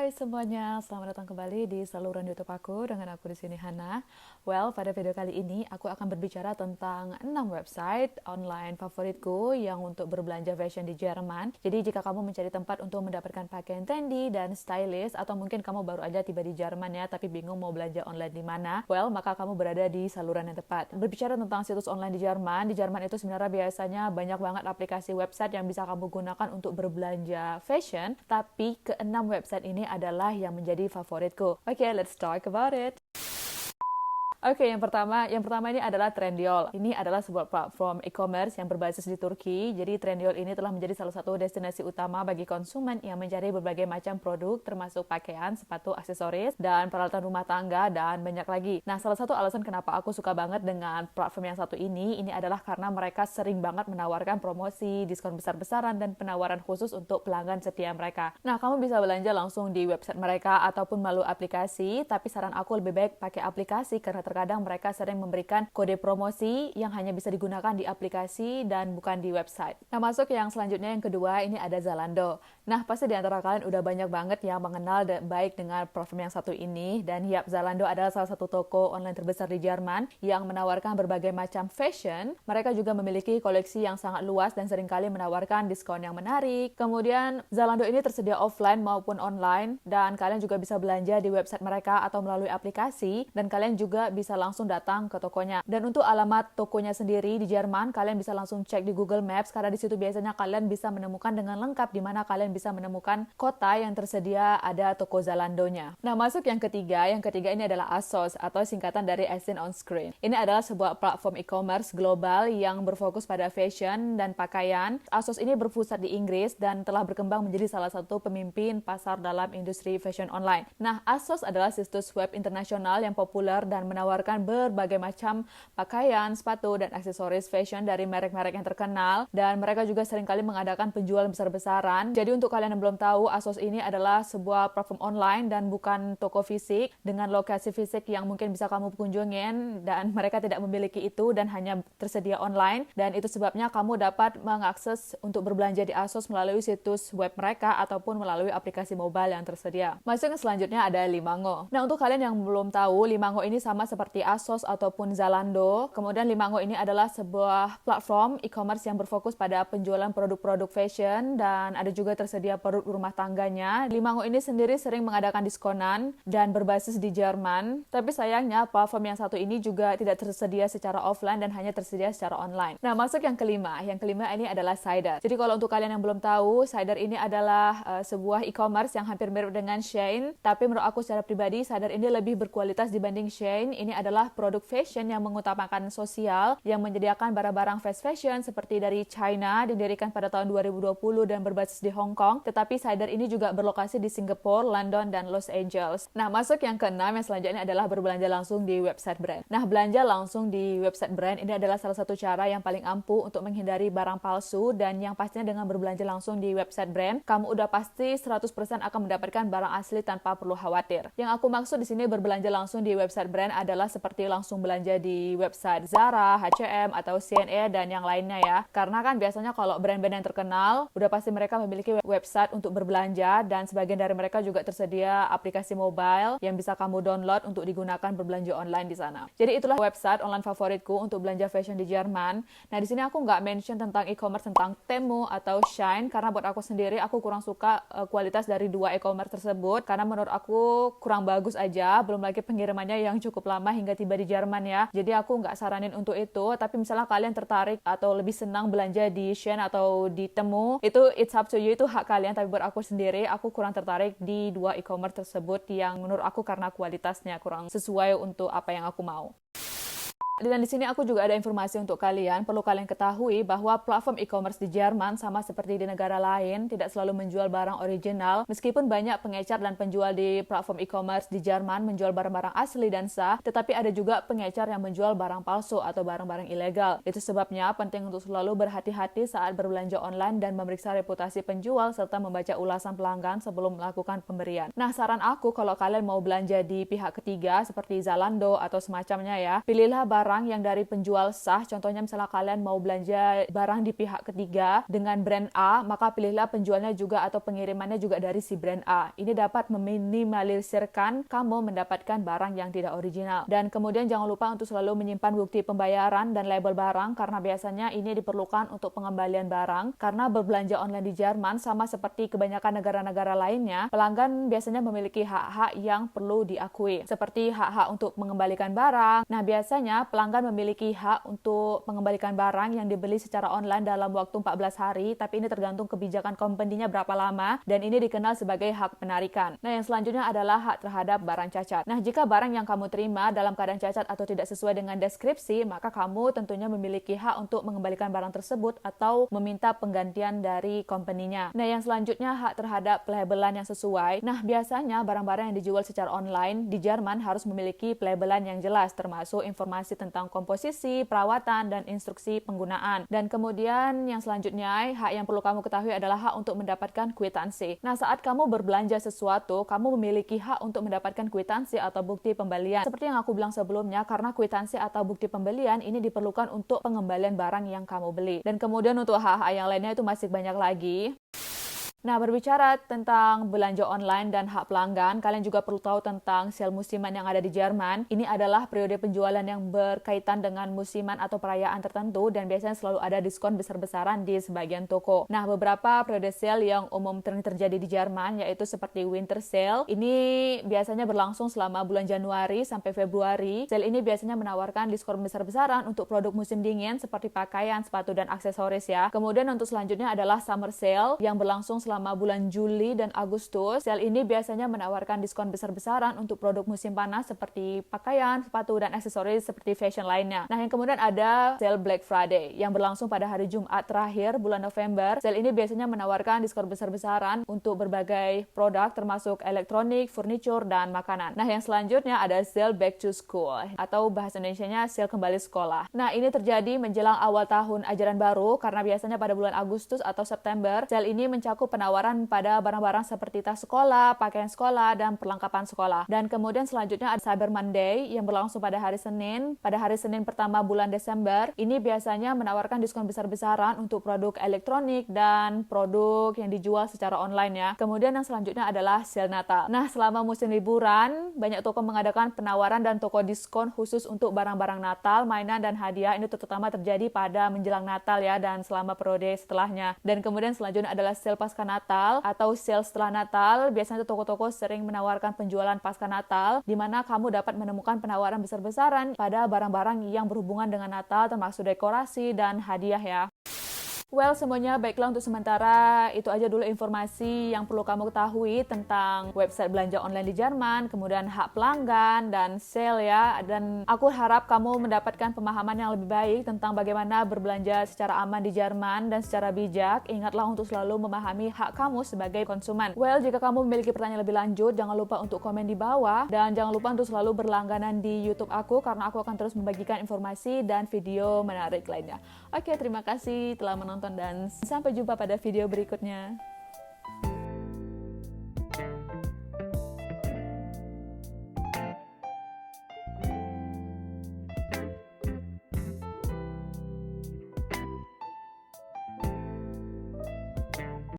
Hai semuanya, selamat datang kembali di saluran YouTube aku dengan aku di sini Hana. Well, pada video kali ini aku akan berbicara tentang 6 website online favoritku yang untuk berbelanja fashion di Jerman. Jadi jika kamu mencari tempat untuk mendapatkan pakaian trendy dan stylish atau mungkin kamu baru aja tiba di Jerman ya tapi bingung mau belanja online di mana, well maka kamu berada di saluran yang tepat. Berbicara tentang situs online di Jerman itu sebenarnya biasanya banyak banget aplikasi website yang bisa kamu gunakan untuk berbelanja fashion, tapi keenam website ini adalah yang menjadi favoritku. Oke, let's talk about it. Oke, yang pertama ini adalah Trendyol. Ini adalah sebuah platform e-commerce yang berbasis di Turki. Jadi Trendyol ini telah menjadi salah satu destinasi utama bagi konsumen yang mencari berbagai macam produk termasuk pakaian, sepatu, aksesoris, dan peralatan rumah tangga dan banyak lagi. Nah, salah satu alasan kenapa aku suka banget dengan platform yang satu ini adalah karena mereka sering banget menawarkan promosi, diskon besar-besaran dan penawaran khusus untuk pelanggan setia mereka. Nah, kamu bisa belanja langsung di website mereka ataupun melalui aplikasi, tapi saran aku lebih baik pakai aplikasi karena terkadang mereka sering memberikan kode promosi yang hanya bisa digunakan di aplikasi dan bukan di website. Nah, masuk yang selanjutnya yang kedua, ini ada Zalando. Nah, pasti di antara kalian udah banyak banget yang mengenal baik dengan platform yang satu ini. Dan yap, Zalando adalah salah satu toko online terbesar di Jerman yang menawarkan berbagai macam fashion. Mereka juga memiliki koleksi yang sangat luas dan seringkali menawarkan diskon yang menarik. Kemudian, Zalando ini tersedia offline maupun online dan kalian juga bisa belanja di website mereka atau melalui aplikasi dan kalian juga bisa langsung datang ke tokonya. Dan untuk alamat tokonya sendiri di Jerman, kalian bisa langsung cek di Google Maps karena di situ biasanya kalian bisa menemukan dengan lengkap di mana kalian bisa menemukan kota yang tersedia ada toko Zalando-nya. Nah, masuk yang ketiga ini adalah ASOS atau singkatan dari As Seen on Screen. Ini adalah sebuah platform e-commerce global yang berfokus pada fashion dan pakaian. ASOS ini berpusat di Inggris dan telah berkembang menjadi salah satu pemimpin pasar dalam industri fashion online. Nah, ASOS adalah situs web internasional yang populer dan menawarkan berbagai macam pakaian, sepatu, dan aksesoris fashion dari merek-merek yang terkenal, dan mereka juga seringkali mengadakan penjualan besar-besaran. Jadi untuk kalian yang belum tahu, ASOS ini adalah sebuah platform online dan bukan toko fisik dengan lokasi fisik yang mungkin bisa kamu kunjungin, dan mereka tidak memiliki itu dan hanya tersedia online, dan itu sebabnya kamu dapat mengakses untuk berbelanja di ASOS melalui situs web mereka ataupun melalui aplikasi mobile yang tersedia. Masuk yang selanjutnya ada Limango. Nah, untuk kalian yang belum tahu, Limango ini sama seperti ASOS ataupun Zalando. Kemudian Limango ini adalah sebuah platform e-commerce yang berfokus pada penjualan produk-produk fashion dan ada juga tersedia produk rumah tangganya. Limango ini sendiri sering mengadakan diskonan dan berbasis di Jerman. Tapi sayangnya platform yang satu ini juga tidak tersedia secara offline dan hanya tersedia secara online. Nah, masuk yang kelima. Yang kelima ini adalah Cider. Jadi kalau untuk kalian yang belum tahu, Cider ini adalah sebuah e-commerce yang hampir mirip dengan Shein. Tapi menurut aku secara pribadi, Cider ini lebih berkualitas dibanding Shein. Ini adalah produk fashion yang mengutamakan sosial, yang menyediakan barang-barang fast fashion seperti dari China, didirikan pada tahun 2020 dan berbasis di Hong Kong. Tetapi Cider ini juga berlokasi di Singapura, London, dan Los Angeles. Nah, masuk yang keenam yang selanjutnya adalah berbelanja langsung di website brand. Nah, belanja langsung di website brand ini adalah salah satu cara yang paling ampuh untuk menghindari barang palsu, dan yang pastinya dengan berbelanja langsung di website brand, kamu udah pasti 100% akan mendapatkan barang asli tanpa perlu khawatir. Yang aku maksud di sini berbelanja langsung di website brand adalah seperti langsung belanja di website Zara, H&M, atau C&A, dan yang lainnya ya. Karena kan biasanya kalau brand-brand yang terkenal, udah pasti mereka memiliki website untuk berbelanja, dan sebagian dari mereka juga tersedia aplikasi mobile yang bisa kamu download untuk digunakan berbelanja online di sana. Jadi itulah website online favoritku untuk belanja fashion di Jerman. Nah, di sini aku nggak mention tentang e-commerce tentang Temu atau Shein, karena buat aku sendiri, aku kurang suka kualitas dari dua e-commerce tersebut, karena menurut aku kurang bagus aja, belum lagi pengirimannya yang cukup lama hingga tiba di Jerman ya. Jadi aku nggak saranin untuk itu, tapi misalnya kalian tertarik atau lebih senang belanja di Shein atau di Temu, itu it's up to you, itu hak kalian. Tapi buat aku sendiri, aku kurang tertarik di dua e-commerce tersebut yang menurut aku karena kualitasnya kurang sesuai untuk apa yang aku mau. Dan di sini aku juga ada informasi untuk kalian. Perlu kalian ketahui bahwa platform e-commerce di Jerman sama seperti di negara lain tidak selalu menjual barang original. Meskipun banyak pengecar dan penjual di platform e-commerce di Jerman menjual barang-barang asli dan sah, tetapi ada juga pengecar yang menjual barang palsu atau barang-barang ilegal. Itu sebabnya penting untuk selalu berhati-hati saat berbelanja online dan memeriksa reputasi penjual serta membaca ulasan pelanggan sebelum melakukan pemberian. Nah, saran aku kalau kalian mau belanja di pihak ketiga seperti Zalando atau semacamnya ya, pilihlah barang barang yang dari penjual sah. Contohnya misalnya kalian mau belanja barang di pihak ketiga dengan brand A, maka pilihlah penjualnya juga atau pengirimannya juga dari si brand A. Ini dapat meminimalisirkan kamu mendapatkan barang yang tidak original. Dan kemudian jangan lupa untuk selalu menyimpan bukti pembayaran dan label barang, karena biasanya ini diperlukan untuk pengembalian barang. Karena berbelanja online di Jerman sama seperti kebanyakan negara-negara lainnya, pelanggan biasanya memiliki hak-hak yang perlu diakui, seperti hak-hak untuk mengembalikan barang. Nah, biasanya pelanggan memiliki hak untuk mengembalikan barang yang dibeli secara online dalam waktu 14 hari, tapi ini tergantung kebijakan company-nya berapa lama, dan ini dikenal sebagai hak penarikan. Nah, yang selanjutnya adalah hak terhadap barang cacat. Nah, jika barang yang kamu terima dalam keadaan cacat atau tidak sesuai dengan deskripsi, maka kamu tentunya memiliki hak untuk mengembalikan barang tersebut atau meminta penggantian dari company-nya. Nah, yang selanjutnya hak terhadap pelabelan yang sesuai. Nah, biasanya barang-barang yang dijual secara online di Jerman harus memiliki pelabelan yang jelas, termasuk informasi tentang komposisi, perawatan, dan instruksi penggunaan. Dan kemudian yang selanjutnya, hak yang perlu kamu ketahui adalah hak untuk mendapatkan kwitansi. Nah, saat kamu berbelanja sesuatu, kamu memiliki hak untuk mendapatkan kwitansi atau bukti pembelian. Seperti yang aku bilang sebelumnya, karena kwitansi atau bukti pembelian ini diperlukan untuk pengembalian barang yang kamu beli. Dan kemudian untuk hak-hak yang lainnya itu masih banyak lagi. Nah, berbicara tentang belanja online dan hak pelanggan, kalian juga perlu tahu tentang sale musiman yang ada di Jerman. Ini adalah periode penjualan yang berkaitan dengan musiman atau perayaan tertentu, dan biasanya selalu ada diskon besar-besaran di sebagian toko. Nah, beberapa periode sale yang umum terjadi di Jerman, yaitu seperti winter sale. Ini biasanya berlangsung selama bulan Januari sampai Februari. Sale ini biasanya menawarkan diskon besar-besaran untuk produk musim dingin seperti pakaian, sepatu, dan aksesoris ya. Kemudian untuk selanjutnya adalah summer sale yang berlangsung selama bulan Juli dan Agustus. Sale ini biasanya menawarkan diskon besar-besaran untuk produk musim panas seperti pakaian, sepatu, dan aksesoris seperti fashion lainnya. Nah, yang kemudian ada sale Black Friday yang berlangsung pada hari Jumat terakhir bulan November. Sale ini biasanya menawarkan diskon besar-besaran untuk berbagai produk termasuk elektronik, furniture, dan makanan. Nah, yang selanjutnya ada sale Back to School atau bahasa Indonesianya sale kembali sekolah. Nah, ini terjadi menjelang awal tahun ajaran baru karena biasanya pada bulan Agustus atau September. Sale ini mencakup penawaran pada barang-barang seperti tas sekolah, pakaian sekolah, dan perlengkapan sekolah. Dan kemudian selanjutnya ada Cyber Monday yang berlangsung pada hari Senin. Pada hari Senin pertama bulan Desember, ini biasanya menawarkan diskon besar-besaran untuk produk elektronik dan produk yang dijual secara online ya. Kemudian yang selanjutnya adalah sale Natal. Nah, selama musim liburan, banyak toko mengadakan penawaran dan toko diskon khusus untuk barang-barang Natal, mainan, dan hadiah. Ini terutama terjadi pada menjelang Natal ya, dan selama periode setelahnya. Dan kemudian selanjutnya adalah sale pasca Natal atau sale setelah Natal. Biasanya toko-toko sering menawarkan penjualan pasca Natal, di mana kamu dapat menemukan penawaran besar-besaran pada barang-barang yang berhubungan dengan Natal, termasuk dekorasi dan hadiah ya. Well, semuanya baiklah untuk sementara. Itu aja dulu informasi yang perlu kamu ketahui tentang website belanja online di Jerman, kemudian hak pelanggan, dan sale ya. Dan aku harap kamu mendapatkan pemahaman yang lebih baik tentang bagaimana berbelanja secara aman di Jerman dan secara bijak. Ingatlah untuk selalu memahami hak kamu sebagai konsumen. Well, jika kamu memiliki pertanyaan lebih lanjut, jangan lupa untuk komen di bawah. Dan jangan lupa untuk selalu berlangganan di YouTube aku, karena aku akan terus membagikan informasi dan video menarik lainnya. Oke, terima kasih telah menonton dan sampai jumpa pada video berikutnya.